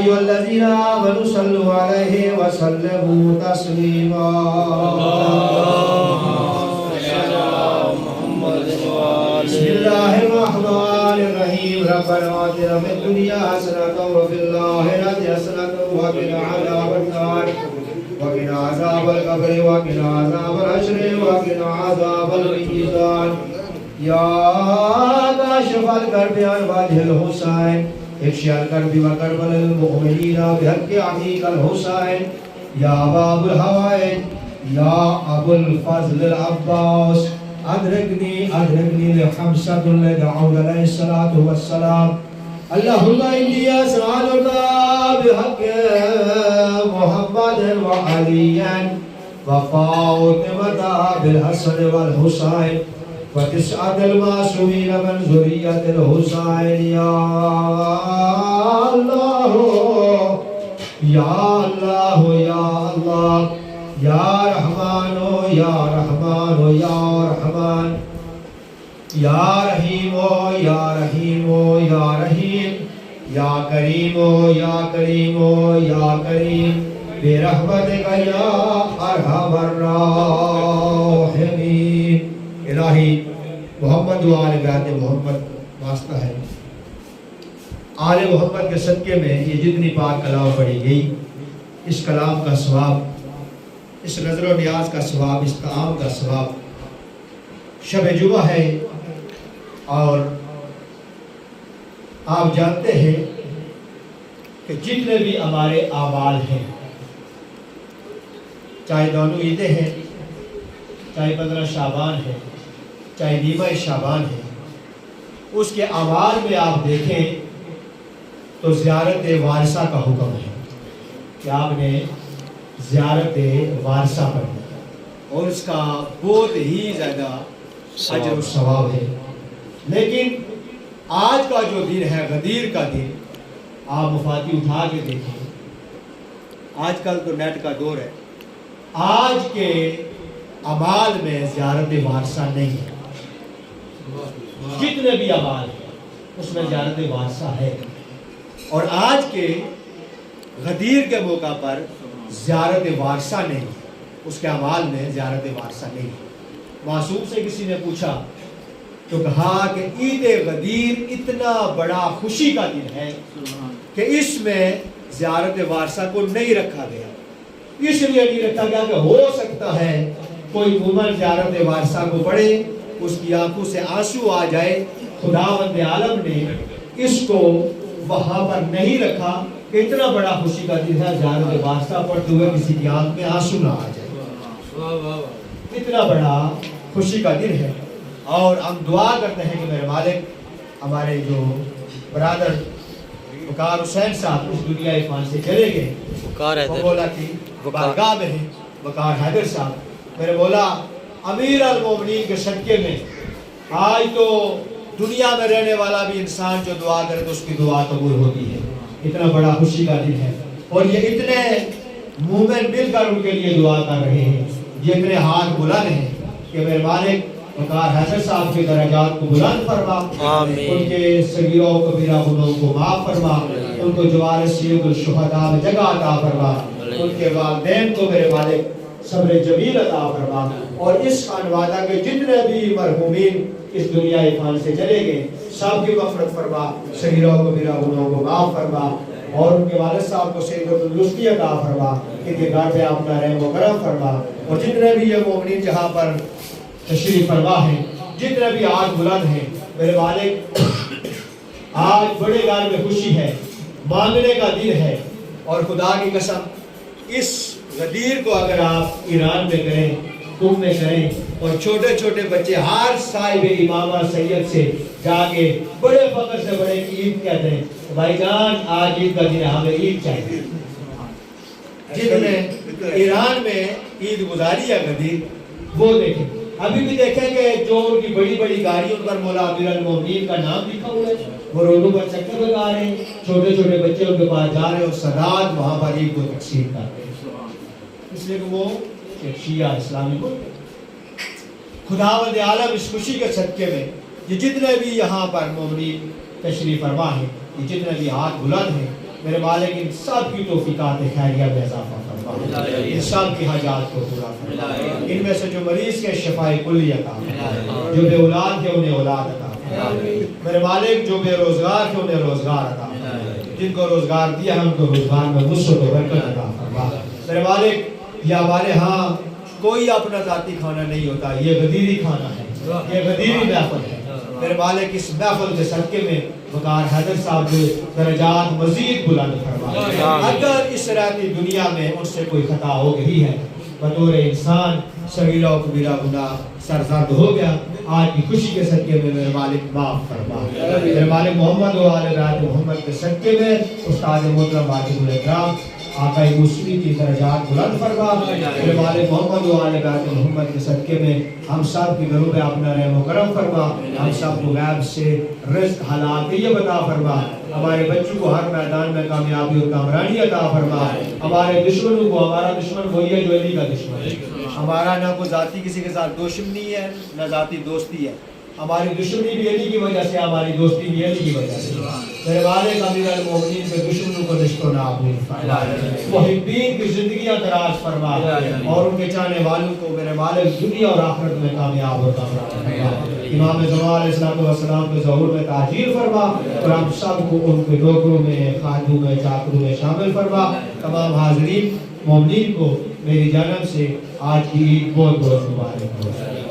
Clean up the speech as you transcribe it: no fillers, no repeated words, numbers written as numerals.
أيها الذين آمنوا صلوا عليه وسلموا تسليما. بسم الله الرحمن الرحيم. ربنا آتنا في الدنيا حسنة وفي الآخرة حسنة وقنا عذاب النار وقنا عذاب القبر وقنا عذاب الحشر وقنا عذاب الميزان. يا كاشف الكرب عن وجه الحسين اكشف الكرب وكرب المؤمنين بحق أخيك الحسين. يا باب الهوائج يا أبو الفضل العباس أدركني لخمسة لدعوت عليه الصلاة والسلام. اللهم إني أسألك بحق محمد وعلي وفاطمة بالحسن والحسين وتسعة المعصومين من ذرية الحسين. يا الله يا الله يا الله يا رحمن يا رحمن يا رحمن يا رحيم يا رحيم يا رحيم يا كريم يا كريم يا كريم برحمتك يا أرحم الراحمين. الہی محمد و آل بیت محمد واسطہ ہے. آل محمد کے صدقے میں یہ جتنی پاک کلام پڑھی گئی اس کلام کا ثواب، اس نظر و نیاز کا ثواب، اس طعام کا ثواب. شب جمعہ ہے اور آپ جانتے ہیں کہ جتنے بھی ہمارے اعمال ہیں، چاہے دونوں عیدیں ہیں، چاہے 15 شعبان ہے، چاہے نیمہ شعبان ہے، اس کے اعمال میں آپ دیکھیں تو زیارت وارثہ کا حکم ہے کہ آپ نے زیارت وارثہ پڑھنا اور اس کا بہت ہی زیادہ اجر و ثواب ہے. لیکن آج کا جو دن ہے غدیر کا دن، آپ مفاتی اٹھا کے دیکھیں. آج کل تو نیٹ کا دور ہے. آج کے اعمال میں زیارت وارثہ نہیں ہے. جتنے بھی اعمال ہیں اس میں زیارت وارثہ ہے. اور آج کے غدیر کے موقع پر زیارت وارثہ نہیں، اس کے اعمال میں زیارت وارثہ نہیں. معصوم سے کسی نے پوچھا تو کہا کہ عید غدیر اتنا بڑا خوشی کا دن ہے کہ اس میں زیارت وارثہ کو نہیں رکھا گیا. اس لیے نہیں رکھا گیا کہ ہو سکتا ہے کوئی مومن زیارت وارثہ کو پڑھے، اس کی آنکھوں سے آنسو آ جائے. خداوند عالم نے اس کو وہاں پر نہیں رکھا کہ اتنا بڑا خوشی کا دن ہے زیارت وارثہ پڑھتے ہوئے کسی کی آنکھ میں آنسو نہ آ جائے. اتنا بڑا خوشی کا دن ہے. اور ہم دعا کرتے ہیں کہ میرے مالک ہمارے جو برادر وقار حسین صاحب اس دنیا فان سے چلے گئے، مولا کی بارگاہ میں ہیں وقار حیدر صاحب. میرے مولا امیر المومنین کے صدقے میں آج تو دنیا میں رہنے والا بھی انسان جو دعا کرے تو اس کی دعا قبول ہوتی ہے. اتنا بڑا خوشی کا دن ہے اور یہ اتنے مومن مل کر ان کے لیے دعا کر رہے ہیں. یہ اتنے ہاتھ بلند ہیں کہ میرے مالک وقار حیدر صاحب کے درجات کو بلند فرما، ان کے صغیرہ و کبیرہ گناہوں کو معاف فرما، ان کو جوار سید الشہداء میں جگہ عطا فرما، ان کے والدین کو میرے مالک صبر جمیل عطا فرما. اور اس خانوادہ کے جتنے بھی مرحومین اس دنیا فان سے چلے گئے سب کی مغفرت فرما، صغیرہ و کبیرہ گناہوں کو معاف فرما اور ان کے والد صاحب کو صحت و تندرستی عطا فرما، ان کے گھر پہ اپنا رحم و کرم فرما. اور جتنے بھی یہ مومنین جہاں پر تشریف فرما ہیں، جتنے بھی آج بلند ہیں میرے مالک، آج بڑے گھر میں خوشی ہے، مانگنے کا دن ہے. اور خدا کی قسم اس غدیر کو اگر آپ ایران میں کریں، کم میں کریں اور چھوٹے چھوٹے بچے ہر صاحب امامہ سید سے جا کے بڑے فخر سے بڑے عید کہتے ہیں بھائی جان آج عید کا دن ہے ہمیں عید چاہیے. جنہوں نے ایران میں عید گزاری ہے غدیر وہ دیکھیں. ابھی بھی دیکھیں کہ جو ان کی بڑی بڑی گاڑیوں پر مولا امیر المومنین کا نام لکھا ہوا ہے، وہ روڈوں پر چکر لگا رہے ہیں، چھوٹے چھوٹے بچے ان کے پاس جا رہے ہیں اور سادات وہاں پر عید کو تقسیم کر رہے ہیں. اس لیے کہ وہ ایک شیعہ اسلامی ملک ہے. خداوند عالم اس خوشی کے صدقے میں یہ جتنے بھی یہاں پر مومنین تشریف فرما ہیں، یہ جتنے بھی ہاتھ بلند ہیں، میرے مالک ان سب کی توفیقات خیریہ میں اضافہ فرما، ان سب کی حاجات کو پورا فرما، ان میں سے جو مریض کے شفاء کلی عطا فرما، جو بے اولاد ہے انہیں اولاد عطا فرما، میرے مالک جو بے روزگار ہے انہیں روزگار عطا فرما، جن کو روزگار دیا ہے ان کو روزگار میں وسعت و برکت عطا فرما۔ میرے مالک یہ ہمارے ہاں کوئی اپنا ذاتی کھانا نہیں ہوتا، یہ غدیری کھانا ہے، یہ غدیری محفل ہے۔ میرے مالک اس محفل کے صدقے میں وقار حیدر صاحب کے درجات مزید بلند فرما۔ اگر اس رہتی دنیا میں ان سے کوئی خطا ہو گئی ہے، بطور انسان صغیرہ و کبیرہ گناہ سرزد ہو گیا، آج کی خوشی کے صدقے میں میرے مالک معاف فرما۔ میرے مالک محمد و آل رات محمد کے صدقے میں استاد محترم واجب الاکرام آقا موسوی کی درجات بلند فرما۔ میرے مالک محمد و آل رات محمد کے صدقے میں ہم سب کی گھروں پہ اپنا رحم و کرم فرما، ہم سب کو غیب سے رزق حلال طیب عطا فرما، ہمارے بچوں کو ہر میدان میں کامیابی اور کامرانی عطا فرما، ہمارے دشمنوں کو، ہمارا دشمن وہی ہے جو علی کا دشمن ہے، ہمارا نہ کوئی ذاتی کسی کے ساتھ دشمنی ہے نہ ذاتی دوستی ہے، ہماری دشمنی بھی علی کی وجہ سے، ہماری دوستی بھی علی کی وجہ سے۔ میرے مالک امیر المومنین کے دشمنوں کو نشت و نابود فرما، محبین کی زندگیاں دراز فرما، اور ان کے چاہنے والوں کو میرے مالک دنیا اور آخرت میں کامیاب اور کامران فرما۔ امام زمان علیہ السلام کے ظہور میں تاجیل فرما، اور ہم سب کو ان کے نوکروں میں، خادموں میں، چاکروں میں شامل فرما۔ تمام حاضرین مومنین کو میری جانب سے آج کی عید بہت بہت مبارک ہو۔